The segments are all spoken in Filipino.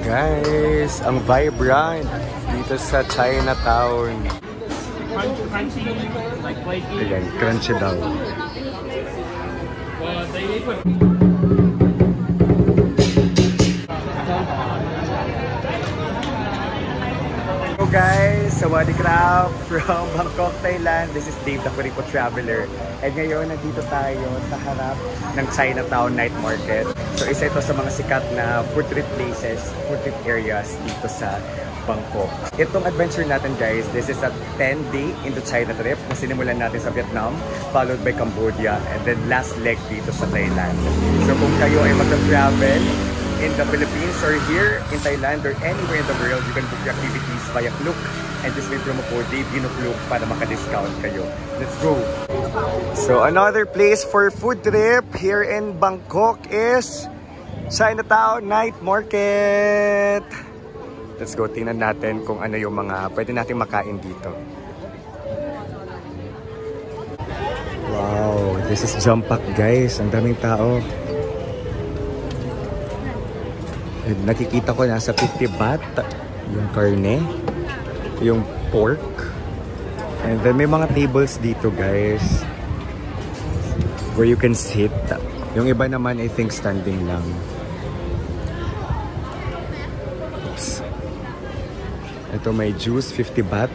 Guys, ang vibrant dito sa Chinatown. Ayan, crunchy daw. Hello guys, Sawadee Krap from Bangkok, Thailand. This is Dave, the Kuripo Traveler. And ngayon, nandito tayo sa harap ng Chinatown Night Market. So isa ito sa mga sikat na food trip places, food trip areas dito sa Bangkok. Itong adventure natin guys, this is a 10-day Indo-China trip na sinimulan natin sa Vietnam, followed by Cambodia, and then last leg dito sa Thailand. So kung kayo ay mag-travel in the Philippines or here in Thailand or anywhere in the world, you can book your activities via Klook and just may promo code DaveGinoKlook para maka-discount kayo. Let's go! So another place for food trip here in Bangkok is Chinatown Night Market! Let's go, tingnan natin kung ano yung mga pwede natin makain dito. Wow, this is jump pack guys. Ang daming tao. Nakikita ko nasa 50 baht yung karne, yung pork. And then may mga tables dito guys where you can sit. Yung iba naman I think standing lang. Ito may juice, 50 baht.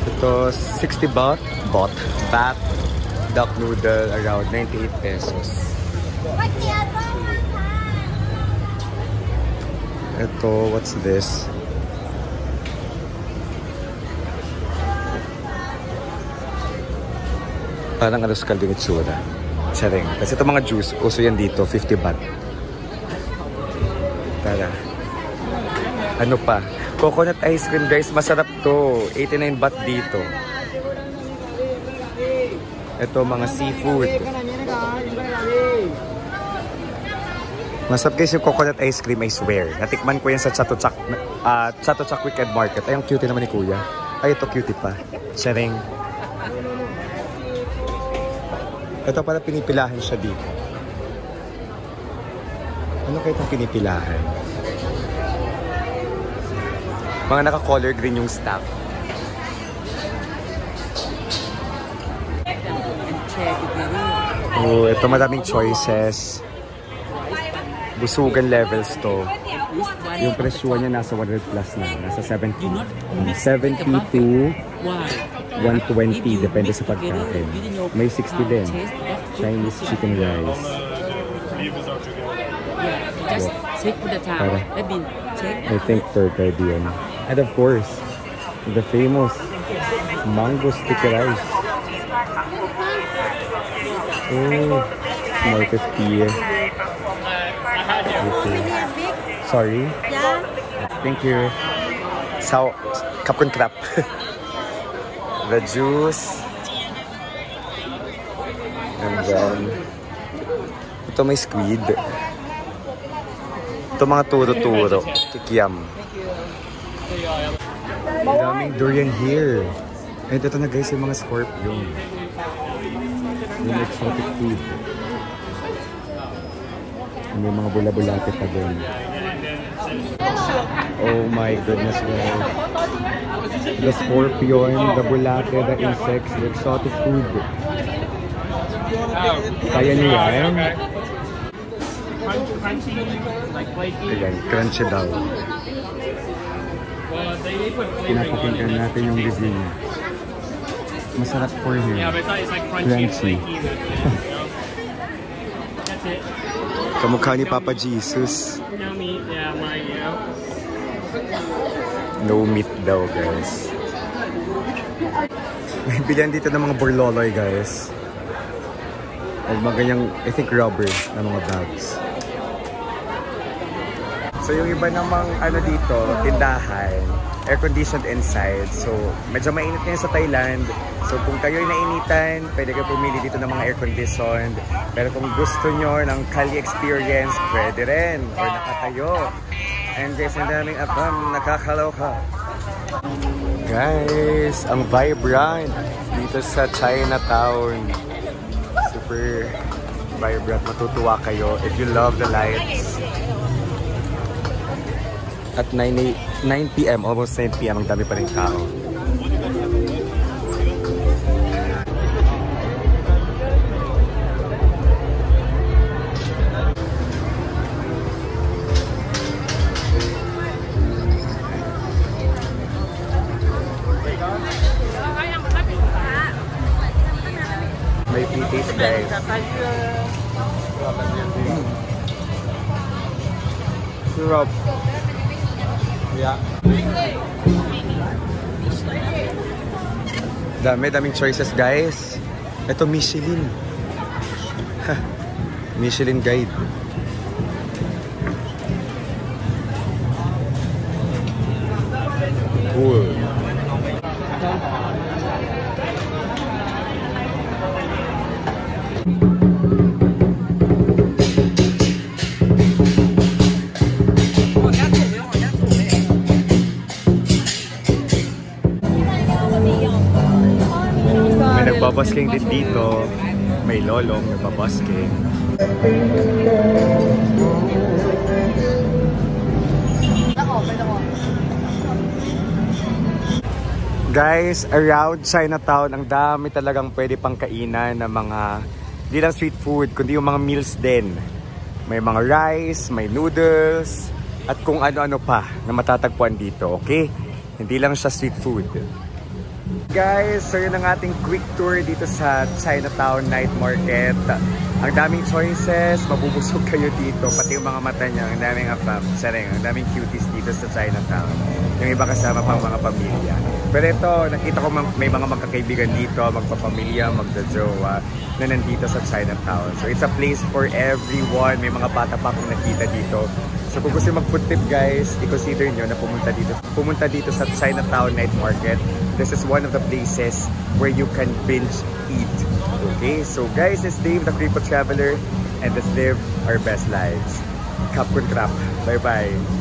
Ito, 60 baht. Baht. Duck noodle, around 98 pesos. Ito, what's this? Parang aros kalding itsura. Charing. Kasi ito mga juice, uso yan dito, 50 baht. Tara. Ano pa? Coconut ice cream guys, masarap to. 89 baht dito. Ito mga seafood. Masarap guys yung coconut ice cream, I swear. Natikman ko yan sa Chatuchak Weekend Market. Ay, ang cute naman ni Kuya. Ay, ito cutie pa. Sharing. Ito pala pinipilahan siya dito. Ano kayo itong pinipilahan? Mga naka-color green yung staff. Oh, ito madaming choices. Busugan levels to. Yung presyo niya nasa 100 plus na. Nasa 70. 70 to 120. Depende sa pagkain. May 60 din. Chinese chicken rice. Just check the time. I think third idea. And of course, the famous mango sticky rice. Oh, more 50. Okay. Sorry? Yeah. Thank you. So, kapkun krap. The juice. And then, ito may squid. Ito mga turo-turo. Kikiam. Daming durian here. And ito na guys yung mga scorpion. Yung exotic food. May mga bula-bulate pa doon. Oh my goodness guys. The scorpion, the bulate, the insects, the exotic food. Kaya niyo yan? Ayan, crunchy daw. Pinapakinggan natin yung review niya. Masarap for him. Crunchy. Kamukha ni Papa Jesus. No meat daw guys. May bilhan dito ng mga burloloy guys. At mga ganyang, I think rubber na mga bags. So yung iba namang ano dito, tindahan, air-conditioned inside. So medyo mainit ngayon sa Thailand. So kung kayo'y nainitan, pwede kayo pumili dito ng mga air-conditioned. Pero kung gusto nyo ng Kali experience, pwede rin. Or nakatayo. And guys, ang daming abang nakakaloka. Guys, ang vibrant dito sa Chinatown. Super vibrant. Matutuwa kayo if you love the lights. At 9 p.m., almost 9 p.m., ang dami pa rin tao. May free taste, guys. Syrup. Yeah. Daming choices, guys. Ito, Michelin. Michelin guide. Cool. May nagbabasking din dito. May lolong nagbabasking. Guys, around Chinatown, ang dami talagang pwede pang kainan ng mga, hindi lang street food, kundi yung mga meals din. May mga rice, may noodles, at kung ano-ano pa na matatagpuan dito, okay? Hindi lang siya street food. Guys, so yun ang ating quick tour dito sa Chinatown Night Market. Ang daming choices, mabubusog kayo dito, pati yung mga mata niya, ang daming ang daming cuties dito sa Chinatown. Yung iba kasama pang mga pamilya. Pero ito, nakita ko may mga magkakaibigan dito, magpapamilya, magdajowa, na nandito sa Chinatown. So it's a place for everyone. May mga bata pa akong nakita dito. So kung gusto mag-food trip, guys, i-consider nyo na pumunta dito sa Chinatown Night Market. This is one of the places where you can binge eat. Okay, so guys, this is Dave, the Cripple Traveler, and let's live our best lives. Kap kun krap. Bye-bye.